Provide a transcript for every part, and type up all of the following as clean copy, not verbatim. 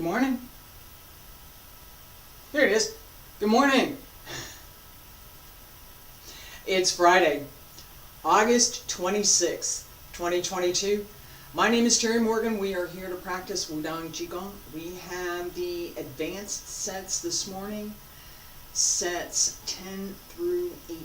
Good morning. Here it is. Good morning. It's Friday, August 26th, 2022. My name is Terry Morgan. We are here to practice Wudang Qigong. We have the advanced sets this morning, sets 10 through 18.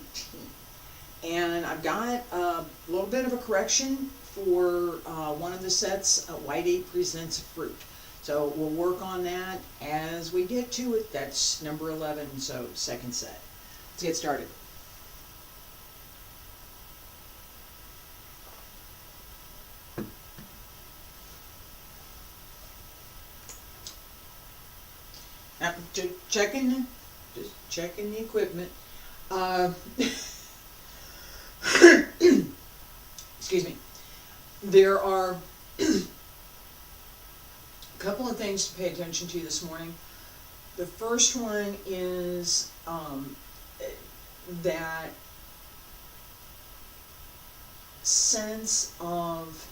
And I've got a little bit of a correction for one of the sets, White 8 presents a fruit. So we'll work on that as we get to it. That's number 11, so second set. Let's get started. Now, just checking the equipment. Excuse me. There are a couple of things to pay attention to this morning. The first one is that sense of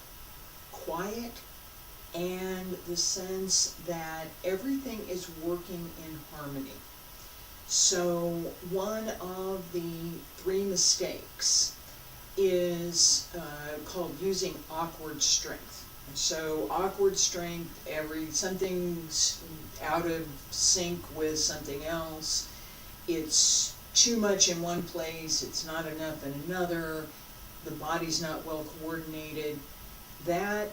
quiet and the sense that everything is working in harmony. So one of the 3 mistakes is called using awkward strength. So awkward strength, something's out of sync with something else. It's too much in one place, it's not enough in another, the body's not well coordinated. That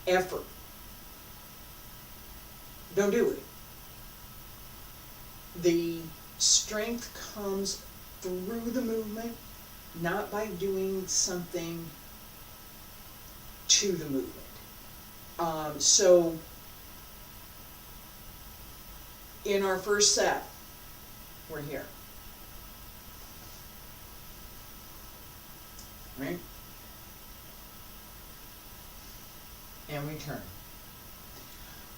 effort, don't do it. The strength comes through the movement, not by doing something to the movement. So in our first set, we're here. Right? And we turn.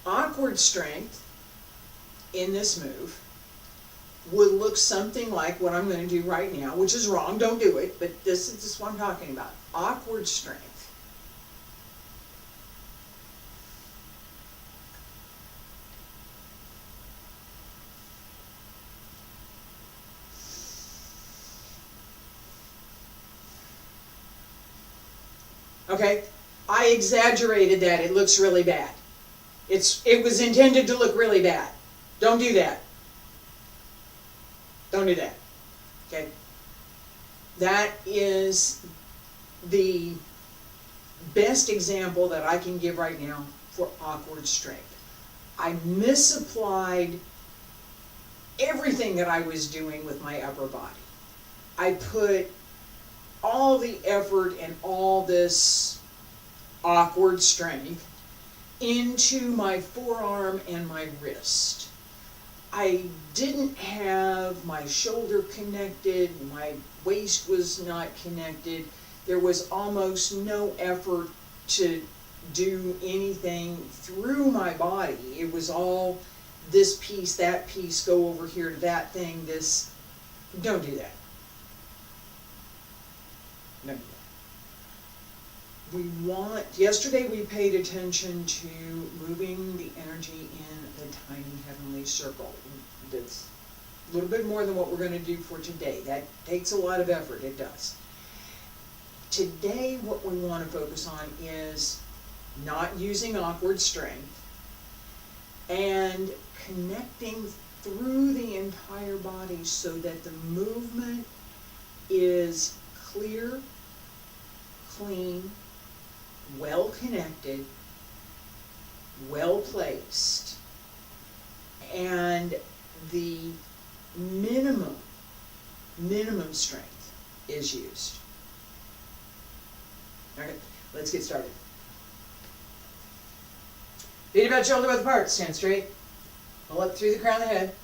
Awkward strength in this move would look something like what I'm going to do right now, which is wrong, don't do it, but this is what I'm talking about. Awkward strength. Okay, I exaggerated that. It looks really bad. It was intended to look really bad. Don't do that. Don't do that. Okay? That is the best example that I can give right now for awkward strength. I misapplied everything that I was doing with my upper body. I put all the effort and all this awkward strength into my forearm and my wrist. I didn't have my shoulder connected, my waist was not connected. There was almost no effort to do anything through my body. It was all this piece, that piece, go over here to that thing, this. Don't do that. Don't do that. Yesterday we paid attention to moving the energy in the tiny heavenly circle. That's a little bit more than what we're going to do for today. That takes a lot of effort, it does. Today what we want to focus on is not using awkward strength and connecting through the entire body so that the movement is clear, clean, well connected, well placed, and the minimum strength is used. Alright, let's get started. Feet about shoulder width apart, stand straight. Pull up through the crown of the head.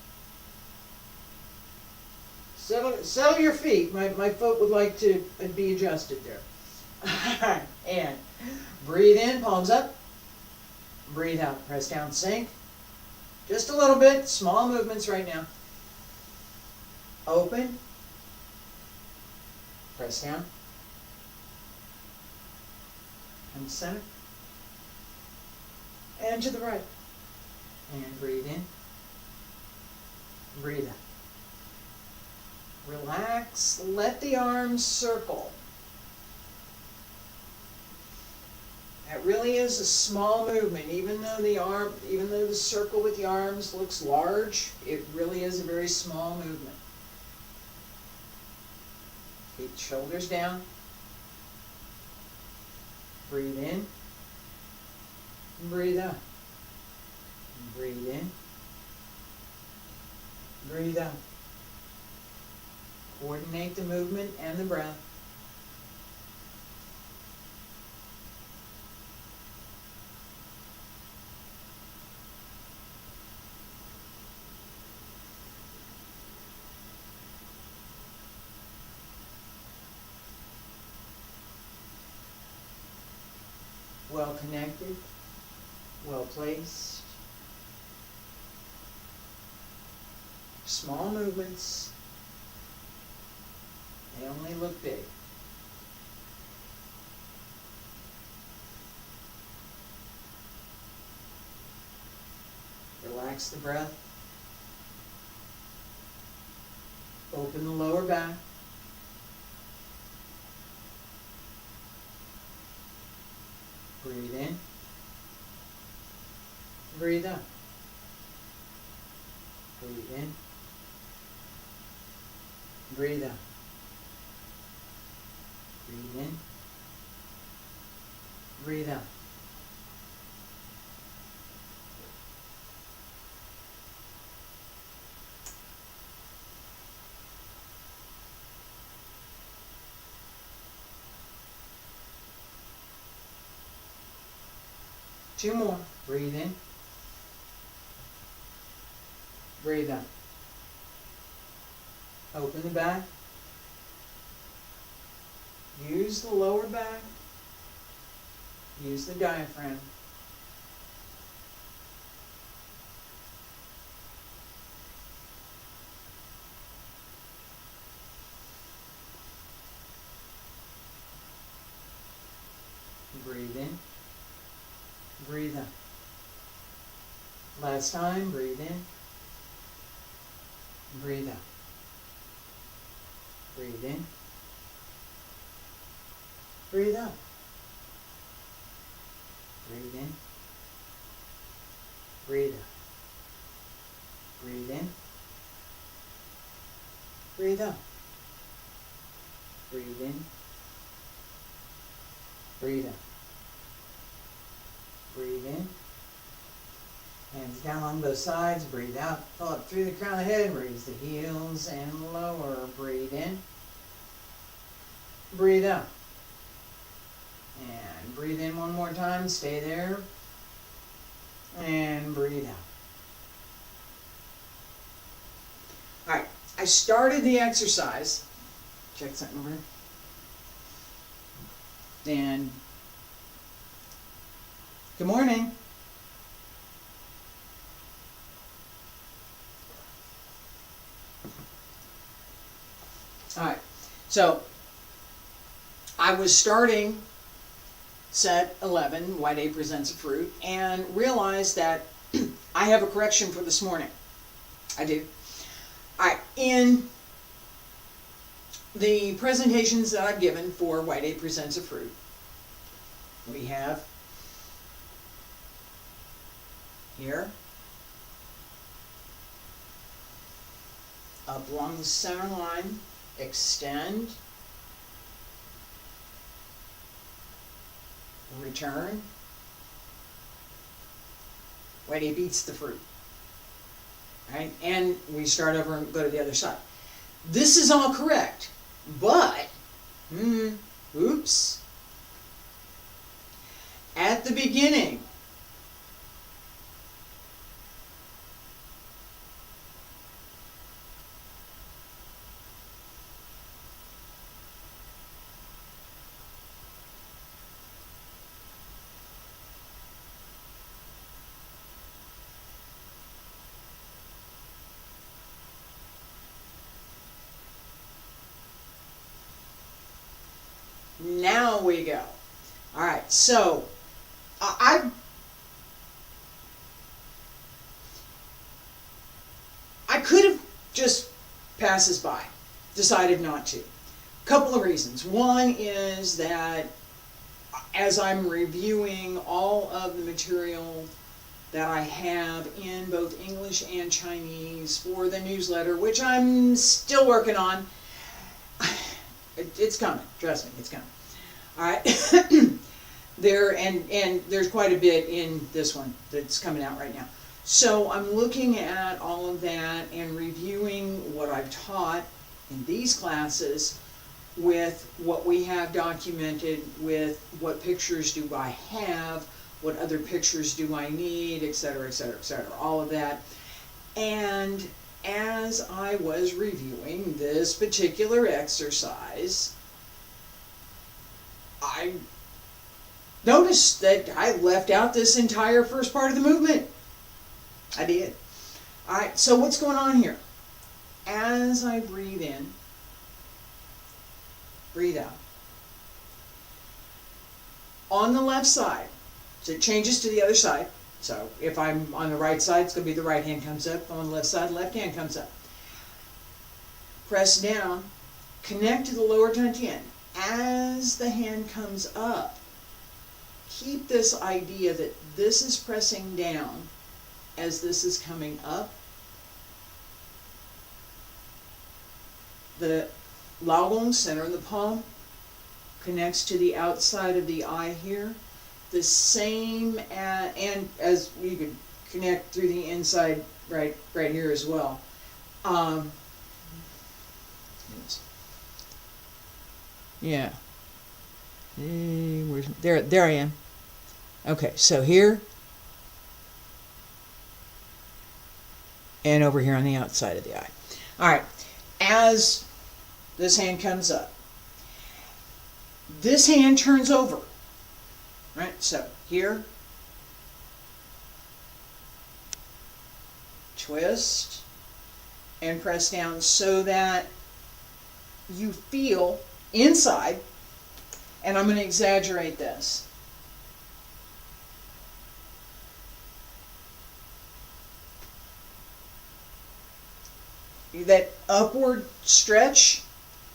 Settle your feet. My foot would like to be adjusted there. And breathe in, palms up. Breathe out, press down, sink. Just a little bit, small movements right now. Open. Press down. And center. and to the right. And breathe in. Breathe out. Relax. Let the arms circle. That really is a small movement. Even though the circle with the arms looks large, it really is a very small movement. Keep the shoulders down. Breathe in. Breathe out. Breathe in. Breathe out. Coordinate the movement and the breath. Well connected, well placed. Small movements, they only look big. Relax the breath. Open the lower back. Breathe in. Breathe out. Breathe in. Breathe out. Breathe in. Breathe out. Two more. Breathe in. Breathe out. Open the back. Use the lower back. Use the diaphragm. Breathe in. Breathe out. Last time, breathe in. Breathe out. Breathe in. Breathe out. Breathe in. Breathe out. Breathe in. Breathe out. Breathe in. Breathe out. Breathe in. Hands down on both sides. Breathe out. Pull up through the crown of the head. Raise the heels and lower. Breathe in. Breathe out. And breathe in one more time. Stay there. And breathe out. All right. I started the exercise. Check something over here. And good morning. All right, so I was starting set 11, Why Day Presents a Fruit, and realized that I have a correction for this morning. I do. All right, in the presentations that I've given for Why Day Presents a Fruit, we have here, up along the center line, extend, return. Why Day beats the fruit. Right? And we start over and go to the other side. This is all correct, but, oops. At the beginning, now we go. All right, so I just passes by. Decided not to. Couple of reasons. One is that as I'm reviewing all of the material that I have in both English and Chinese for the newsletter, which I'm still working on, it's coming. Trust me, it's coming. All right. There's quite a bit in this one that's coming out right now. So I'm looking at all of that and reviewing what I've taught in these classes with what we have documented, with what pictures do I have, what other pictures do I need, etc., etc., etc., all of that. And as I was reviewing this particular exercise, I noticed that I left out this entire first part of the movement. I did. All right, so what's going on here? As I breathe in, breathe out. On the left side, so it changes to the other side. So if I'm on the right side, it's going to be the right hand comes up. On the left side, left hand comes up. Press down, connect to the lower dantian. As the hand comes up, keep this idea that this is pressing down as this is coming up. The Laogong, center of the palm, connects to the outside of the eye here. The same and as you could connect through the inside right here as well. Yeah. There I am. Okay, so here and over here on the outside of the eye. All right, as this hand comes up, this hand turns over. Right, so here, twist, and press down so that you feel inside, and I'm going to exaggerate this. That upward stretch,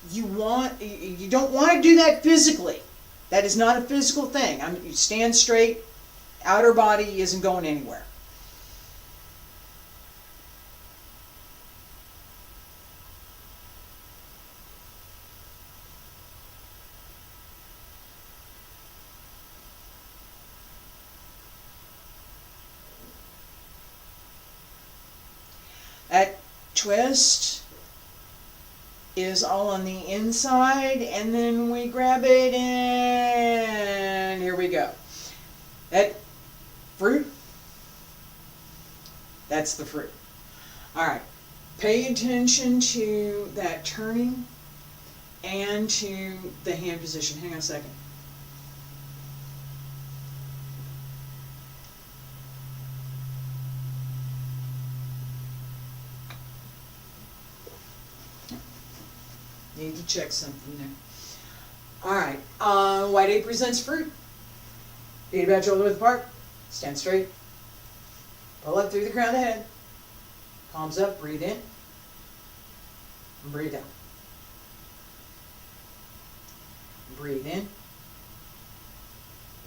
you don't want to do that physically. That is not a physical thing. You stand straight, outer body isn't going anywhere. That twist is all on the inside, and then we grab it and here we go. That fruit, that's the fruit. All right, pay attention to that turning and to the hand position. Hang on a second. Need to check something there. All right. White A presents fruit. Feet about shoulder width apart. Stand straight. Pull up through the crown of the head. Palms up. Breathe in. And breathe out. Breathe in.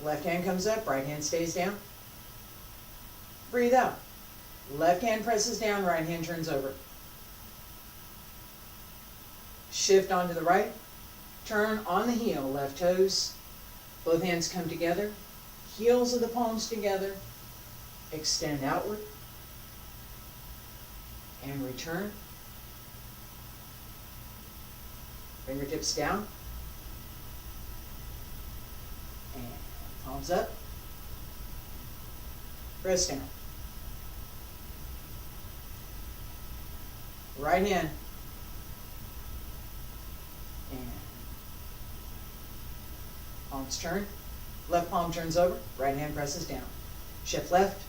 Left hand comes up. Right hand stays down. Breathe out. Left hand presses down. Right hand turns over. Shift onto the right, turn on the heel, left toes, both hands come together, heels of the palms together, extend outward, and return. Fingertips down, and palms up, press down. Right hand. Palms turn, left palm turns over, right hand presses down. Shift left.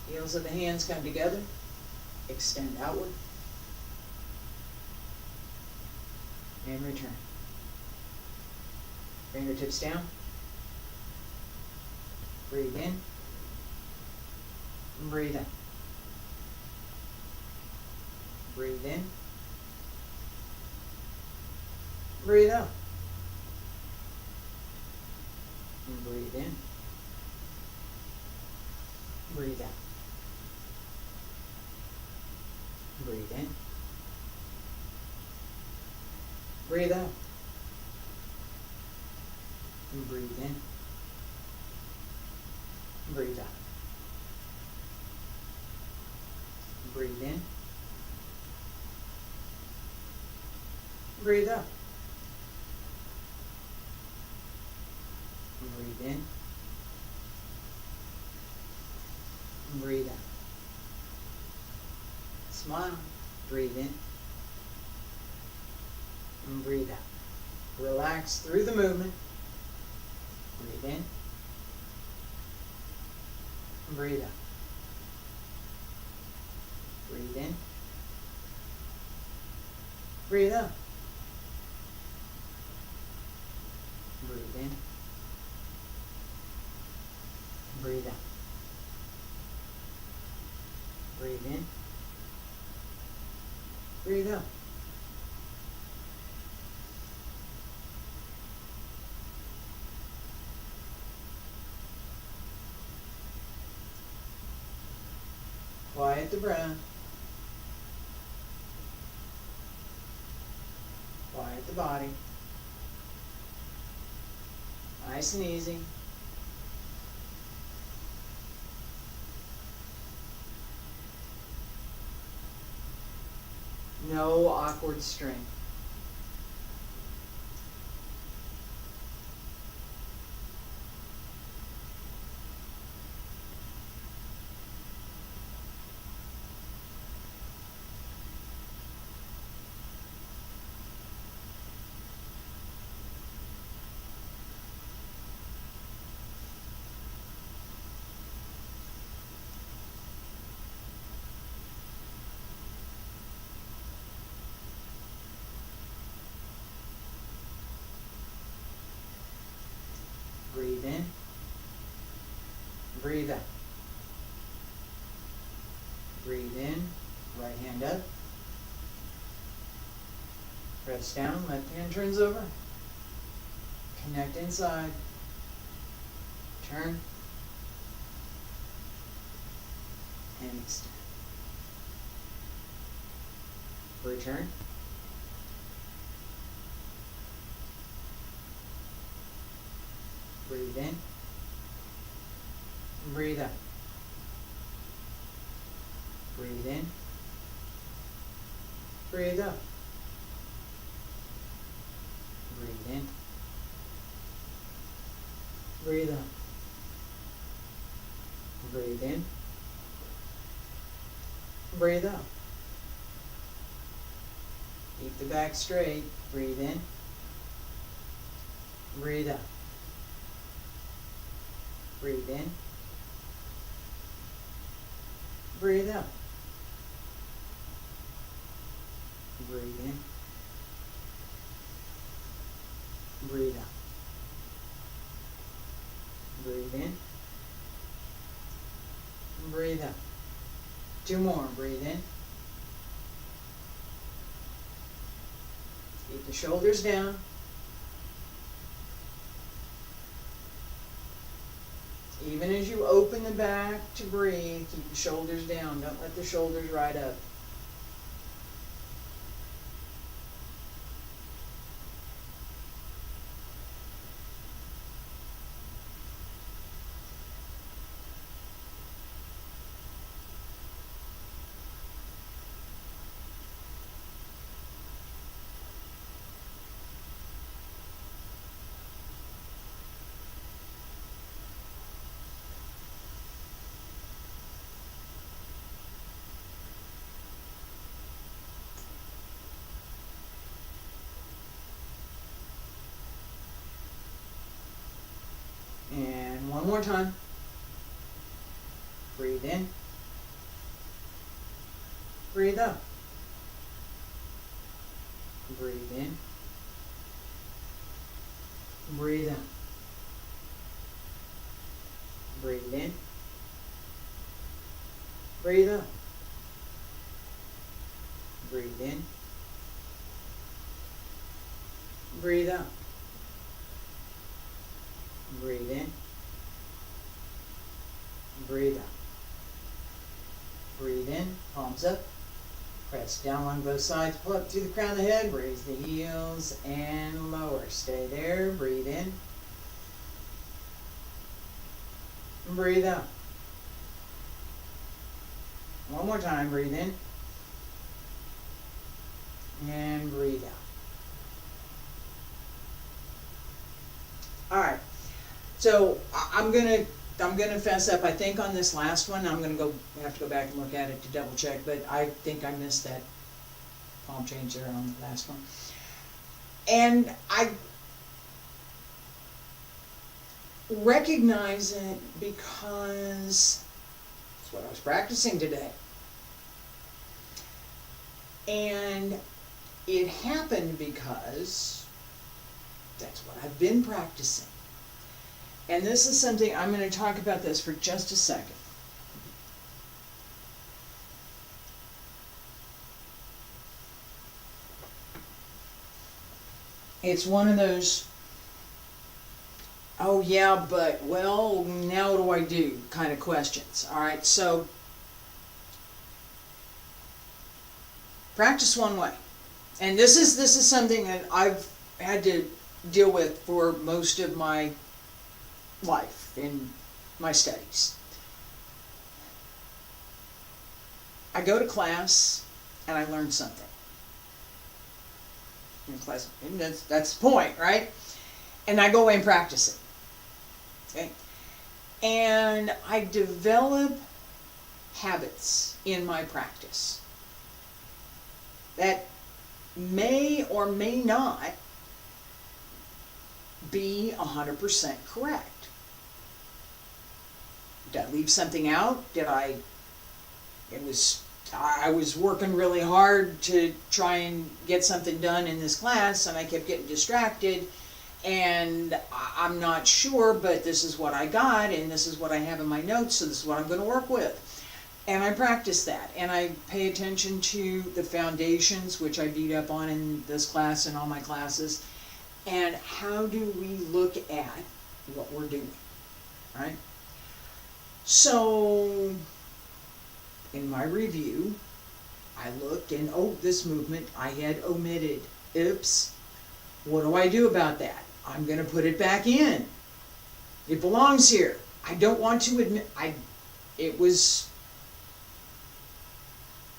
Heels of the hands come together, extend outward, and return. Fingertips down. Breathe in, and breathe out. Breathe in. Breathe out. And breathe in. Breathe out. Breathe in. Breathe out. And breathe in. Breathe out. Breathe in. Breathe out. Breathe in. Breathe out. Smile. Breathe in. And breathe out. Relax through the movement. Breathe in. And breathe out. Breathe in. Breathe out. Breathe in. Breathe out. Breathe in. Breathe out. Quiet the breath. Quiet the body. Nice and easy. No awkward strength. Breathe in. Breathe out. Breathe in. Right hand up. Press down. Left hand turns over. Connect inside. Turn. And extend. Return. Breathe in. Breathe out. Breathe in. Breathe out. Breathe in. Breathe out. Breathe in. Breathe out. Keep the back straight. Breathe in. Breathe out. Breathe in. Breathe out. Breathe in. Breathe out. Breathe in. Breathe out. Two more. Breathe in. Keep the shoulders down. Even as you open the back to breathe, keep the shoulders down. Don't let the shoulders ride up. And one more time. Breathe in. Breathe out. Breathe in. Breathe out. Breathe in. Breathe out. Breathe in. Breathe out. Breathe in. Breathe out. Breathe in, palms up. Press down along both sides. Pull up through the crown of the head. Raise the heels and lower. Stay there. Breathe in. And breathe out. One more time. Breathe in. And breathe out. All right. So I'm gonna fess up. I think on this last one, I'm gonna have to go back and look at it to double check. But I think I missed that palm change there on the last one. And I recognize it because that's what I was practicing today. And it happened because that's what I've been practicing. And this is something, I'm going to talk about this for just a second. It's one of those, oh yeah, but, well, now what do I do kind of questions. All right, so practice one way. And this is something that I've had to deal with for most of my life in my studies. I go to class and I learn something. In class, and that's the point, right? And I go away and practice it. Okay? And I develop habits in my practice that may or may not be 100% correct. Did I leave something out? I was working really hard to try and get something done in this class, and I kept getting distracted, and I'm not sure, but this is what I got, and this is what I have in my notes, so this is what I'm going to work with. And I practice that, and I pay attention to the foundations, which I beat up on in this class and all my classes, and how do we look at what we're doing, right? So, in my review, I looked and, oh, this movement I had omitted. Oops. What do I do about that? I'm going to put it back in. It belongs here. I don't want to admit, it was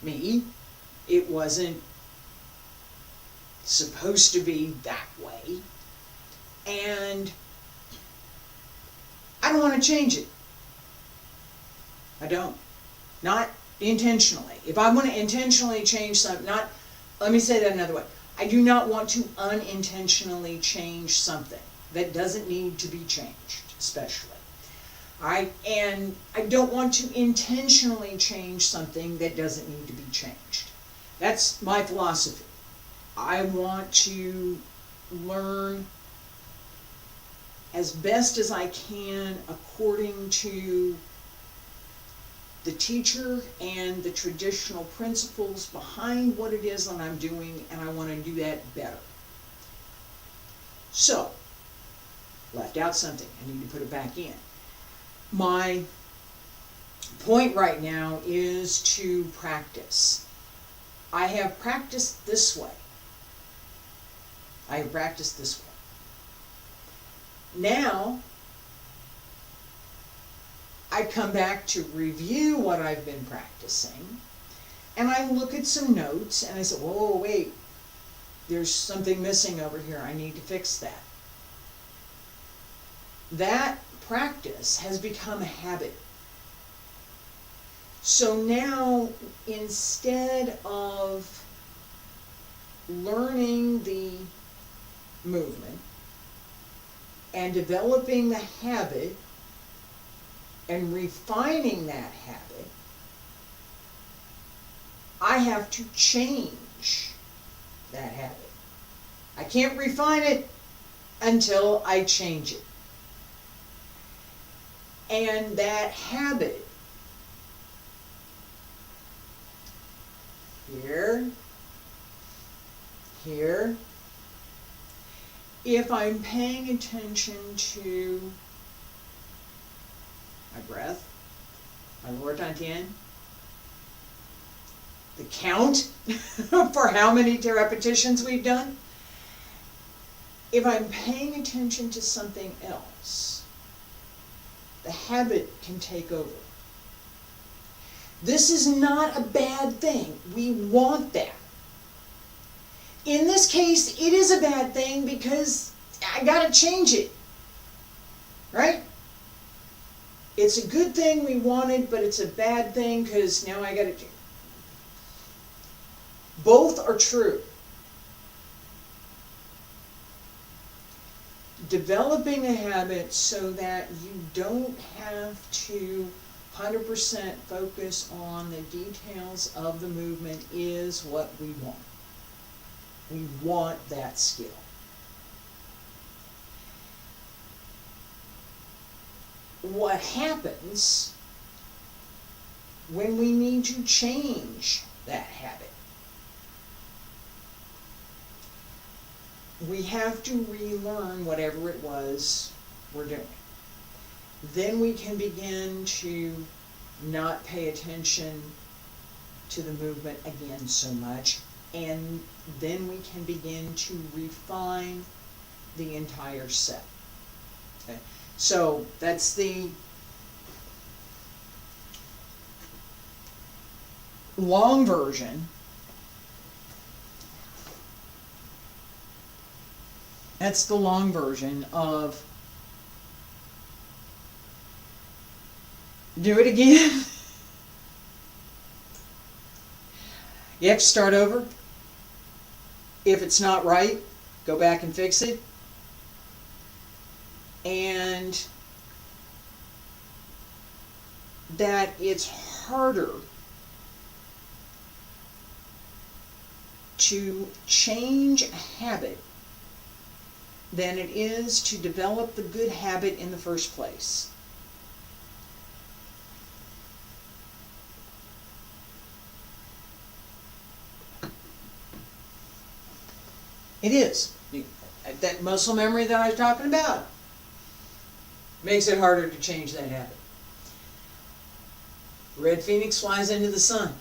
me. It wasn't supposed to be that way. And I don't want to change it. I don't. Not intentionally. If I want to intentionally change something, let me say that another way. I do not want to unintentionally change something that doesn't need to be changed, especially. Alright? And I don't want to intentionally change something that doesn't need to be changed. That's my philosophy. I want to learn as best as I can according to the teacher and the traditional principles behind what it is that I'm doing, and I want to do that better. So, left out something. I need to put it back in. My point right now is to practice. I have practiced this way. I have practiced this way. Now, I come back to review what I've been practicing, and I look at some notes, and I say, whoa, wait, there's something missing over here. I need to fix that. That practice has become a habit. So now, instead of learning the movement and developing the habit and refining that habit, I have to change that habit. I can't refine it until I change it. And that habit here here. If I'm paying attention to my breath, my Wudang Qigong, the count for how many repetitions we've done, if I'm paying attention to something else, the habit can take over. This is not a bad thing. We want that. In this case, it is a bad thing because I gotta change it, right? It's a good thing we wanted, but it's a bad thing because now I gotta change. Both are true. Developing a habit so that you don't have to 100% focus on the details of the movement is what we want. We want that skill. What happens when we need to change that habit? We have to relearn whatever it was we're doing. Then we can begin to not pay attention to the movement again so much, and then we can begin to refine the entire set. Okay? So that's the long version. That's the long version of do it again. You have to start over. If it's not right, go back and fix it. And that it's harder to change a habit than it is to develop the good habit in the first place. It is. That muscle memory that I was talking about makes it harder to change that habit. Red Phoenix flies into the sun.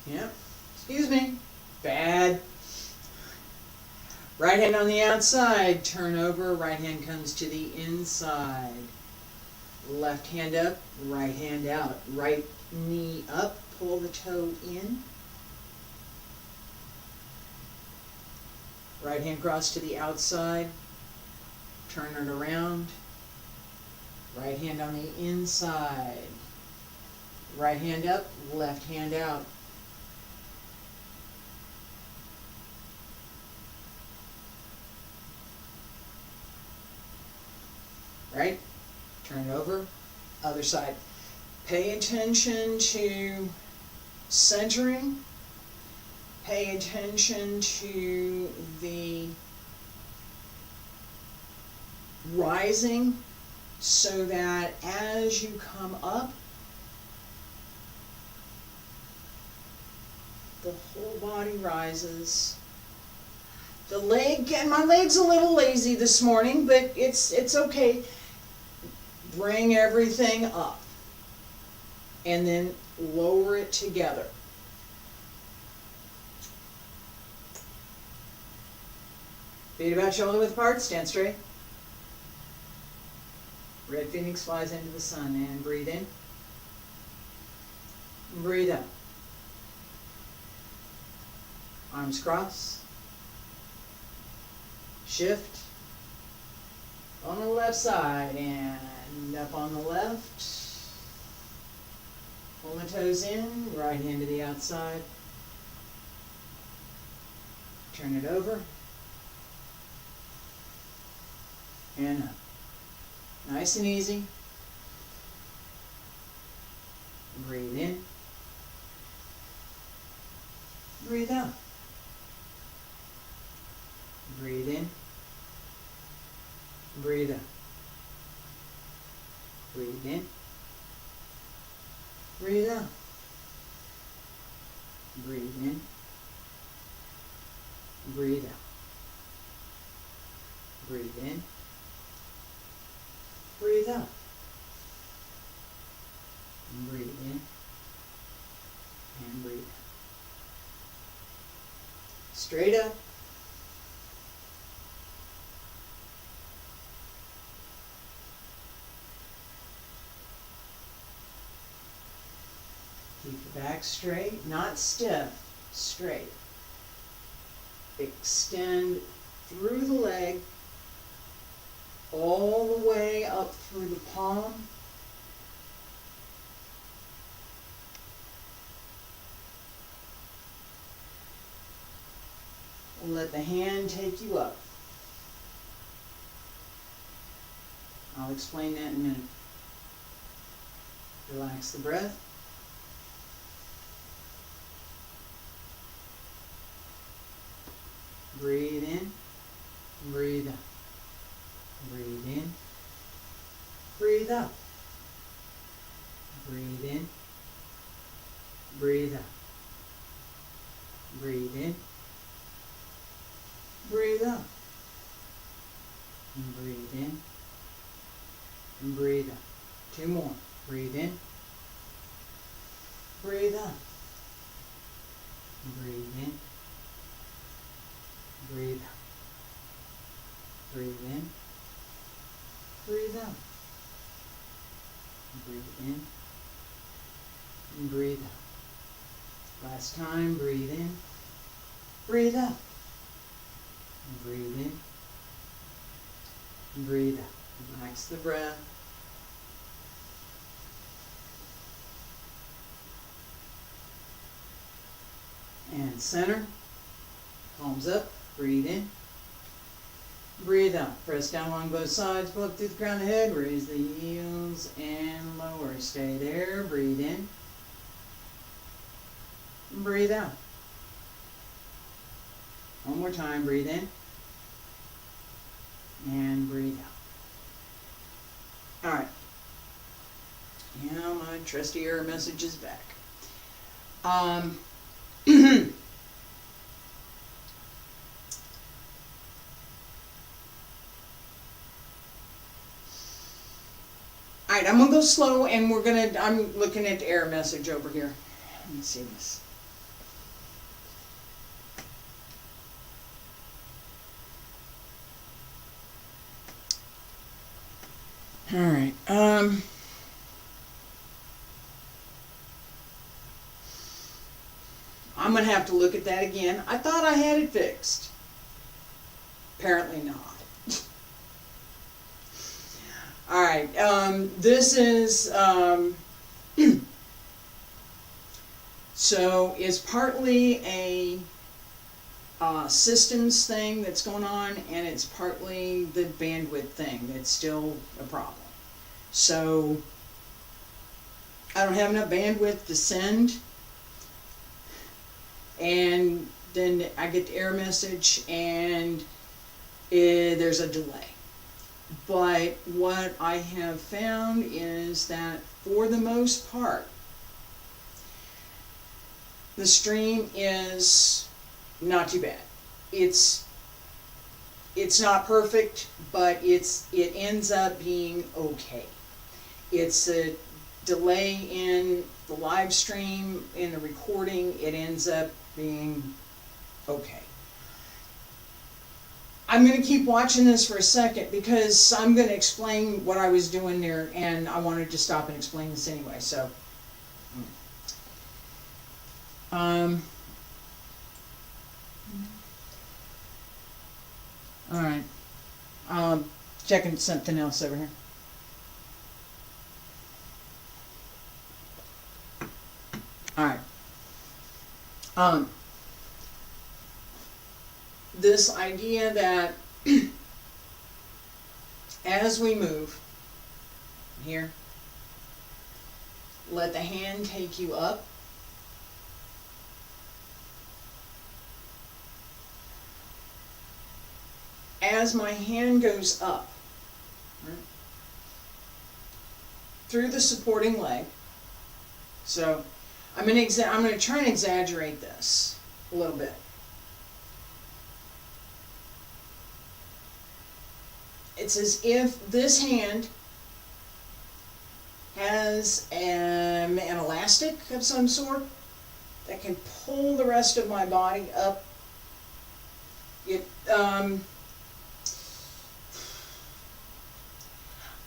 Yep. Excuse me. Bad. Right hand on the outside, turn over, right hand comes to the inside. Left hand up, right hand out. Right knee up, pull the toe in. Right hand cross to the outside, turn it around. Right hand on the inside. Right hand up, left hand out. Right? Turn it over, other side. Pay attention to centering. Pay attention to the rising so that as you come up, the whole body rises. The leg, and my leg's a little lazy this morning, but it's okay. Bring everything up and then lower it together. Feet about shoulder width apart, stand straight. Red Phoenix flies into the sun and breathe in. Breathe out. Arms cross. Shift on the left side and up on the left. Pull the toes in, right hand to the outside. Turn it over. And up. Nice and easy. Breathe in. Breathe out. Breathe in. breathe out. Breathe in. Breathe out. Breathe in. Breathe out. Breathe in. Breathe out. Breathe in. And breathe out. Straight up. Keep your back straight, not stiff, straight. Extend through the leg, all the way up through the palm. Let the hand take you up. I'll explain that in a minute. Relax the breath. Breathe in, breathe out. Breathe in, breathe out. Breathe in, breathe out. Breathe in, breathe out. And breathe in, and breathe out. Two more. Breathe in, breathe out. Breathe in, breathe out. Breathe in, breathe out. Breathe in, and breathe out. Last time, breathe in, breathe out. And breathe in, and breathe out. Relax the breath. And center, palms up, breathe in, breathe out. Press down along both sides, pull up through the crown of the head, raise the heels and lower. Stay there, breathe in, breathe out. One more time, breathe in, and breathe out. All right. Now my trusty error message is back. Alright, I'm gonna go slow and I'm looking at the error message over here. Let me see this. Alright, I'm going to have to look at that again. I thought I had it fixed. Apparently not. Alright, this is, so it's partly a systems thing that's going on, and it's partly the bandwidth thing that's still a problem. So, I don't have enough bandwidth to send, and then I get the error message and there's a delay. But what I have found is that for the most part, the stream is not too bad. It's not perfect, but it ends up being okay. It's a delay in the live stream, in the recording, it ends up being okay. I'm going to keep watching this for a second because I'm going to explain what I was doing there, and I wanted to stop and explain this anyway. So, all right, checking something else over here. All right. This idea that as we move here, let the hand take you up. As my hand goes up, right? Through the supporting leg. So I'm going to try and exaggerate this a little bit. It's as if this hand has an elastic of some sort that can pull the rest of my body up.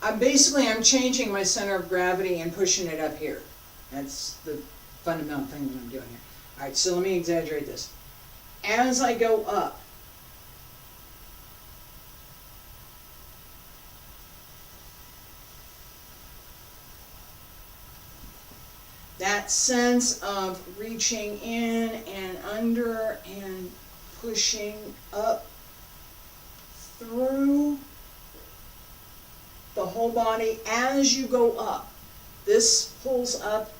I'm changing my center of gravity and pushing it up here. That's the fundamental thing that I'm doing here. All right, so let me exaggerate this. As I go up, that sense of reaching in and under and pushing up through the whole body as you go up. This pulls up,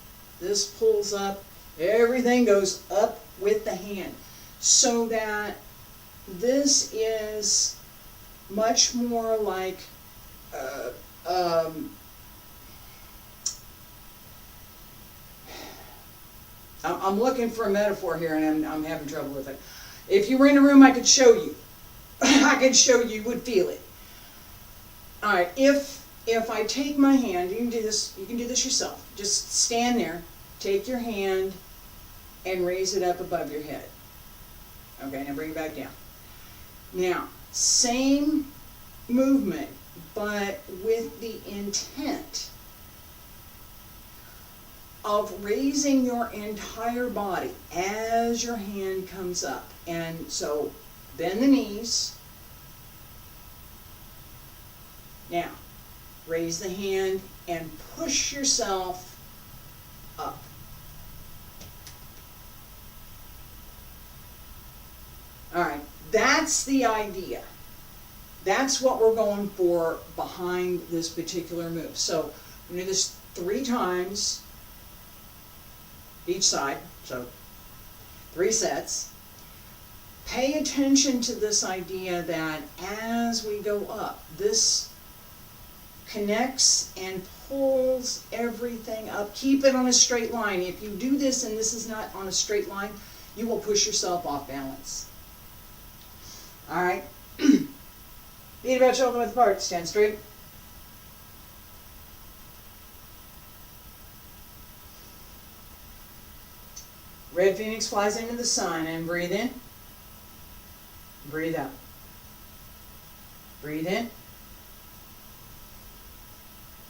everything goes up with the hand. So that this is much more like I'm looking for a metaphor here and I'm having trouble with it. If you were in a room, I could show you. You would feel it. All right, if I take my hand, you can do this yourself. Just stand there, take your hand, and raise it up above your head. Okay, now bring it back down. Now, same movement, but with the intent of raising your entire body as your hand comes up. And so, bend the knees. Now, raise the hand and push yourself up. All right, that's the idea. That's what we're going for behind this particular move. So, I'm going to do this 3 times each side, so 3 sets. Pay attention to this idea that as we go up, this connects and pulls everything up. Keep it on a straight line. If you do this and this is not on a straight line, you will push yourself off balance. All right. Feet about shoulder width apart. Stand straight. Red Phoenix flies into the sun and breathe in. Breathe out. Breathe in.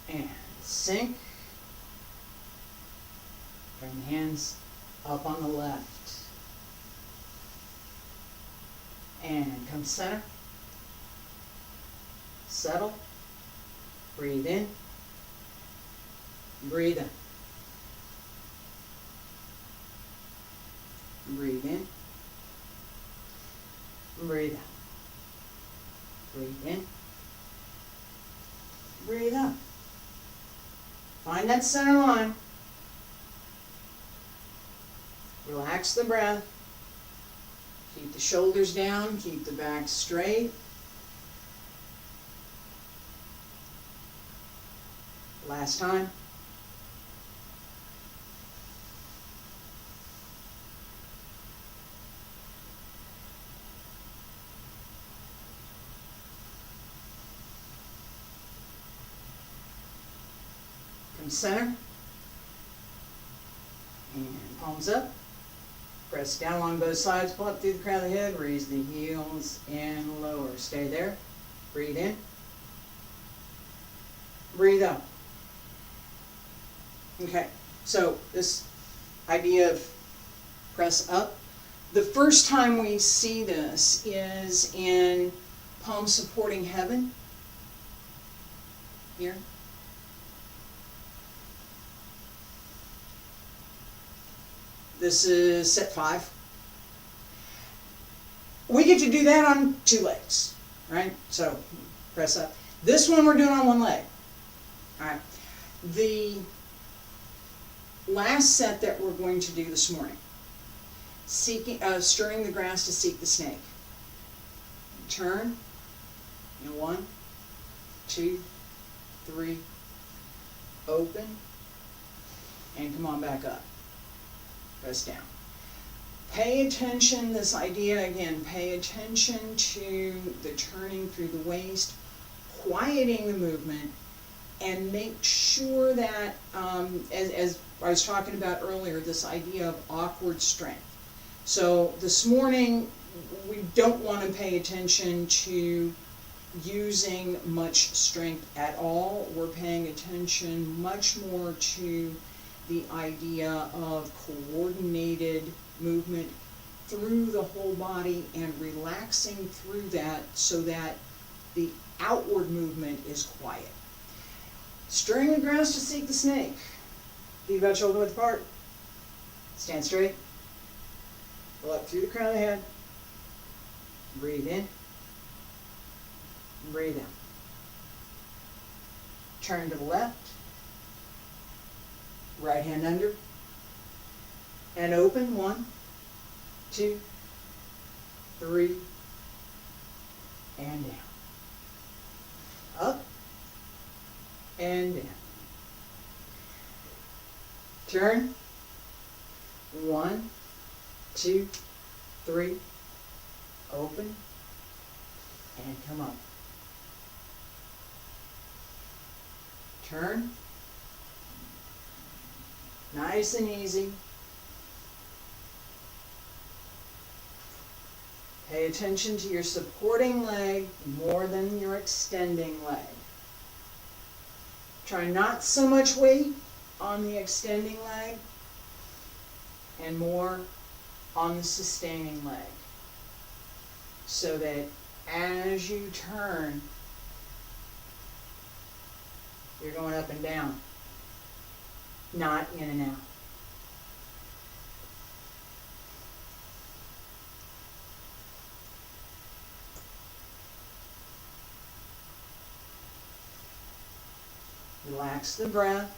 And sink. Bring the hands up on the left. And come center. Settle. Breathe in. Breathe in. Breathe in. Breathe out. Breathe in. Breathe out. Find that center line. Relax the breath. Keep the shoulders down. Keep the back straight. Last time. Come center. And palms up. Press down along both sides. Pull up through the crown of the head. Raise the heels and lower. Stay there. Breathe in. Breathe out. Okay, so this idea of press up. The first time we see this is in palm supporting heaven. Here. This is set 5. We get to do that on 2 legs, right? So press up. This one we're doing on 1 leg. All right. The last set that we're going to do this morning, stirring the grass to seek the snake. Turn. 1, 2, 3, open, and come on back up. Press down. Pay attention, this idea again, pay attention to the turning through the waist, quieting the movement, and make sure that, as I was talking about earlier, this idea of awkward strength. So this morning, we don't want to pay attention to using much strength at all. We're paying attention much more to the idea of coordinated movement through the whole body and relaxing through that so that the outward movement is quiet. Stirring the grass to seek the snake. Feet about shoulder width apart. Stand straight. Pull up through the crown of the head. Breathe in. Breathe out. Turn to the left. Right hand under. And open. 1, 2, 3, and down. Up and down. Turn. 1, 2, 3, open, and come up. Turn. Nice and easy. Pay attention to your supporting leg more than your extending leg. Try not so much weight on the extending leg and more on the sustaining leg, so that as you turn, you're going up and down, not in and out. Relax the breath,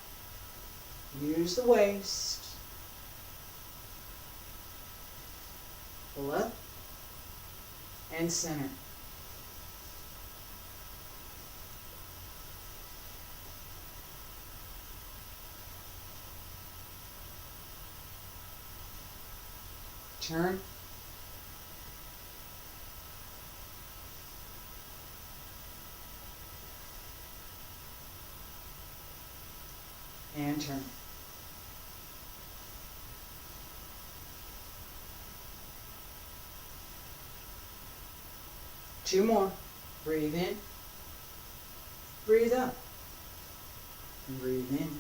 use the waist, pull up, and center. Turn. And turn. Two more. Breathe in. Breathe up. And breathe in.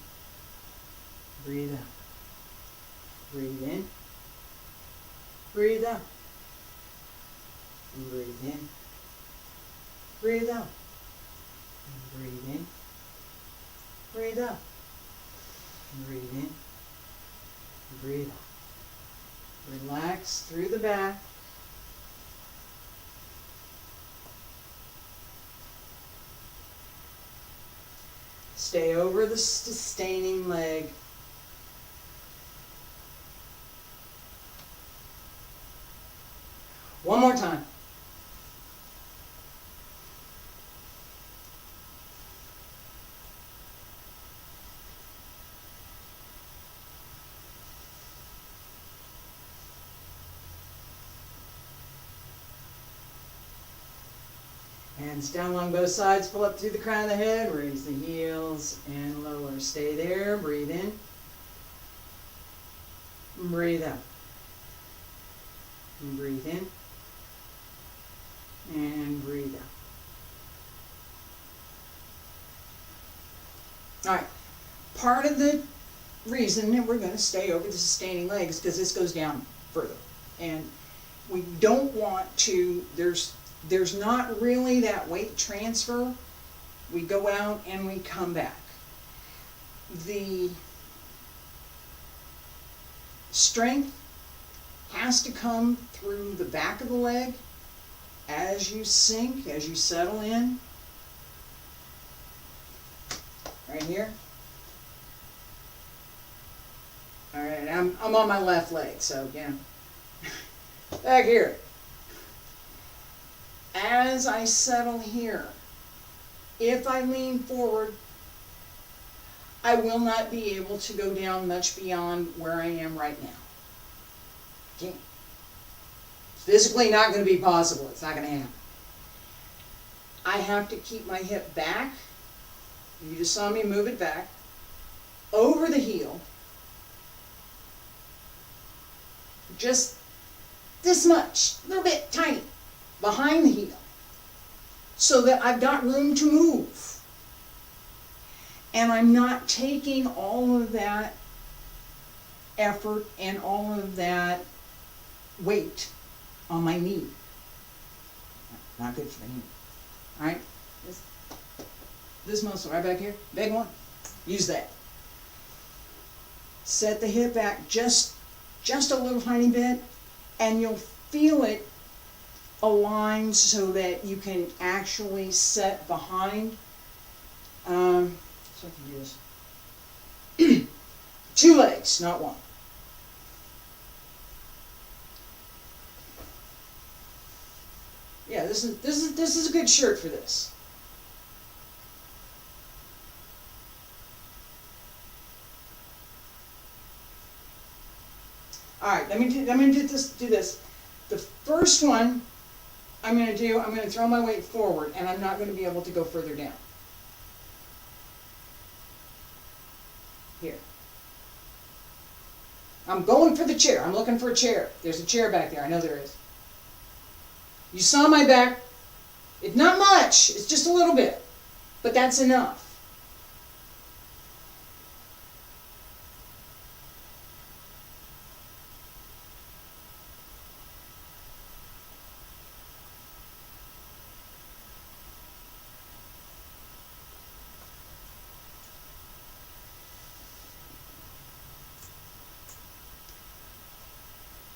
Breathe out. Breathe in. Breathe out. And breathe in. Breathe out. And breathe in. Breathe out. Breathe in, breathe out. Relax through the back. Stay over the sustaining leg. One more time. Hands down along both sides, pull up through the crown of the head, raise the heels and lower. Stay there, breathe in, breathe out, and breathe in, and breathe out. All right, part of the reason that we're going to stay over the sustaining leg is because this goes down further. And we don't want to, there's not really that weight transfer. We go out and we come back. The strength has to come through the back of the leg as you sink, as you settle in. Right here. All right, I'm on my left leg, so back here. As I settle here, if I lean forward, I will not be able to go down much beyond where I am right now. Can't. It's physically not going to be possible. It's not going to happen. I have to keep my hip back. You just saw me move it back, over the heel, just this much, a little bit tiny, behind the heel, so that I've got room to move. And I'm not taking all of that effort and all of that weight on my knee. Not good for the knee. All right? This muscle right back here, big one, use that. Set the hip back just a little tiny bit, and you'll feel it align so that you can actually set behind. So I can do this. 2 legs, not 1. Yeah, this is a good shirt for this. All right, let me do this. The first one I'm going to throw my weight forward, and I'm not going to be able to go further down. Here. I'm going for the chair. I'm looking for a chair. There's a chair back there. I know there is. You saw my back. It's not much. It's just a little bit. But that's enough.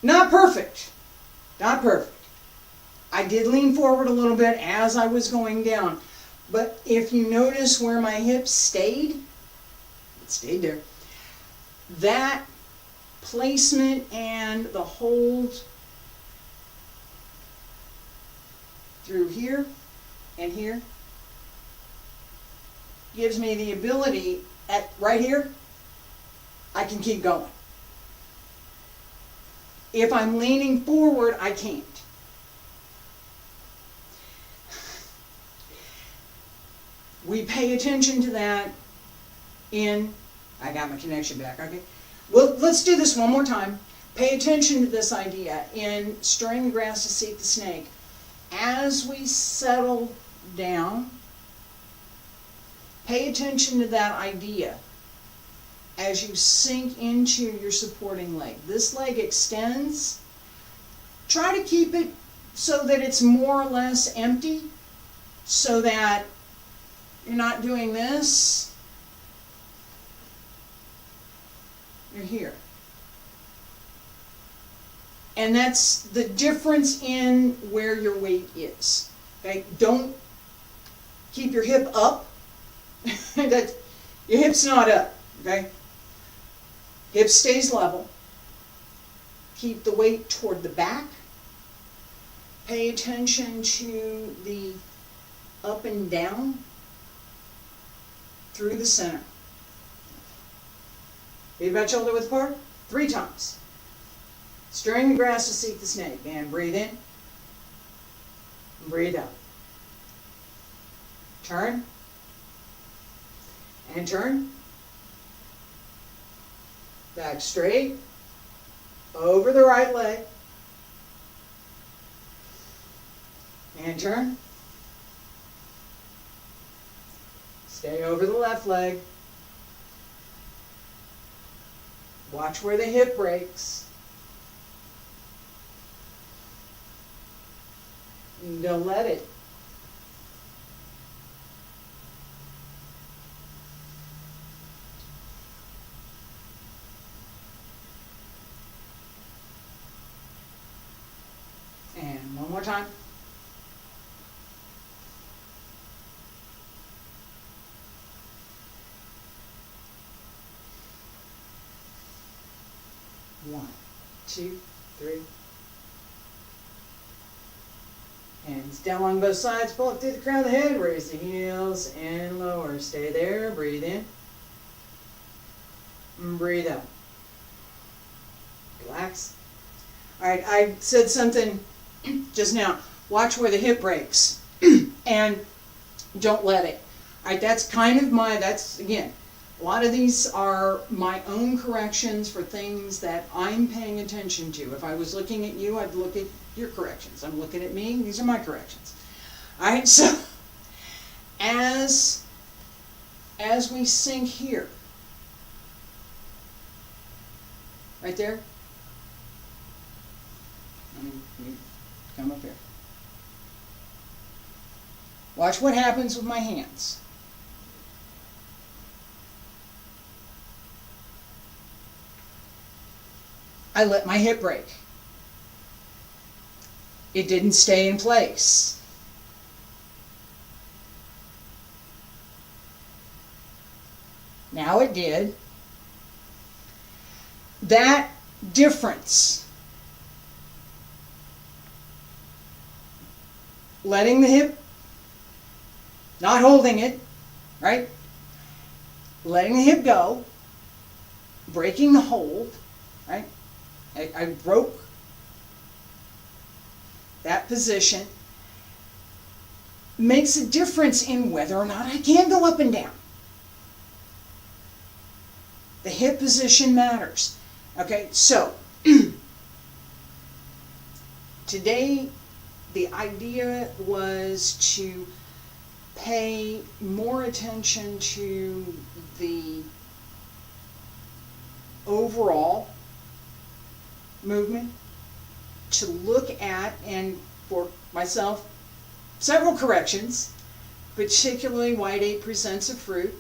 Not perfect. Not perfect. I did lean forward a little bit as I was going down. But if you notice where my hips stayed, it stayed there. That placement and the hold through here and here gives me the ability at right here, I can keep going. If I'm leaning forward, I can't. We pay attention to that in, I got my connection back, okay? Well, let's do this one more time. Pay attention to this idea in stirring the grass to seek the snake. As we settle down, pay attention to that idea as you sink into your supporting leg. This leg extends. Try to keep it so that it's more or less empty, so that you're not doing this. You're here. And that's the difference in where your weight is. Okay? Don't keep your hip up. Your hip's not up. Okay? Hip stays level. Keep the weight toward the back. Pay attention to the up and down through the center. Feet about shoulder width apart. 3 times. Stirring the grass to seek the snake. And breathe in. And breathe out. Turn. And turn. Back straight. Over the right leg. And turn. Stay over the left leg. Watch where the hip breaks. And don't let it. And one more time. One, 2, 3. Hands down on both sides, pull up through the crown of the head, raise the heels and lower. Stay there, breathe in. And breathe out. Relax. All right, I said something just now. Watch where the hip breaks and don't let it. All right, that's kind of that's again, a lot of these are my own corrections for things that I'm paying attention to. If I was looking at you, I'd look at your corrections. I'm looking at me, these are my corrections. All right, so as we sink here, right there, let me come up here. Watch what happens with my hands. I let my hip break. It didn't stay in place. Now it did. That difference, letting the hip, not holding it, right? Letting the hip go, breaking the hold, right? I broke that position, makes a difference in whether or not I can go up and down. The hip position matters. Okay, so today the idea was to pay more attention to the overall movement, to look at, and for myself, several corrections, particularly White 8 presents a fruit.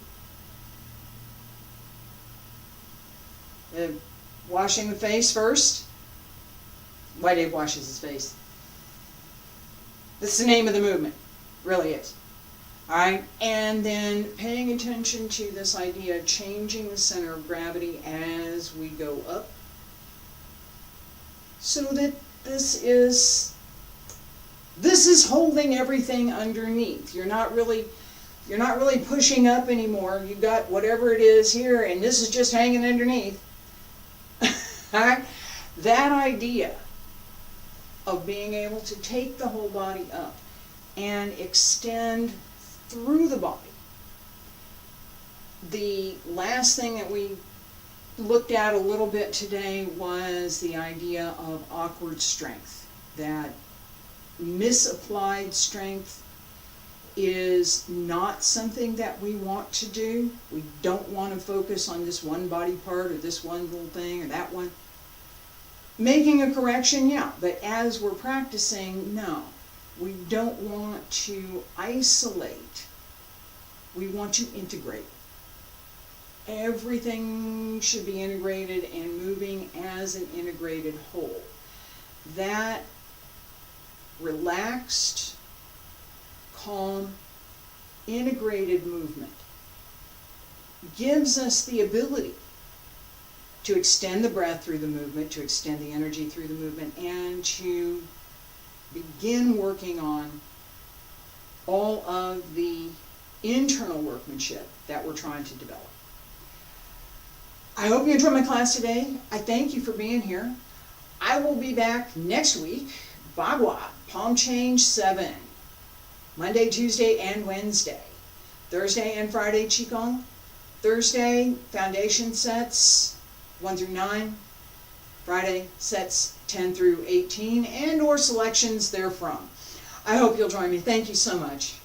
Washing the face first. White 8 washes his face. That's the name of the movement. Really is. Alright, and then paying attention to this idea of changing the center of gravity as we go up, so that this is holding everything underneath. You're not really pushing up anymore. You've got whatever it is here, and this is just hanging underneath. Alright? That idea of being able to take the whole body up and extend through the body. The last thing that we looked at a little bit today was the idea of awkward strength. That misapplied strength is not something that we want to do. We don't want to focus on this one body part or this one little thing or that one. Making a correction, yeah, but as we're practicing, no. We don't want to isolate. We want to integrate. Everything should be integrated and moving as an integrated whole. That relaxed, calm, integrated movement gives us the ability to extend the breath through the movement, to extend the energy through the movement, and to begin working on all of the internal workmanship that we're trying to develop. I hope you enjoyed my class today. I thank you for being here. I will be back next week, Bagua, Palm Change 7, Monday, Tuesday, and Wednesday. Thursday and Friday, Qigong. Thursday, foundation sets 1 through 9. Friday, sets 10 through 18, and or selections therefrom. I hope you'll join me. Thank you so much.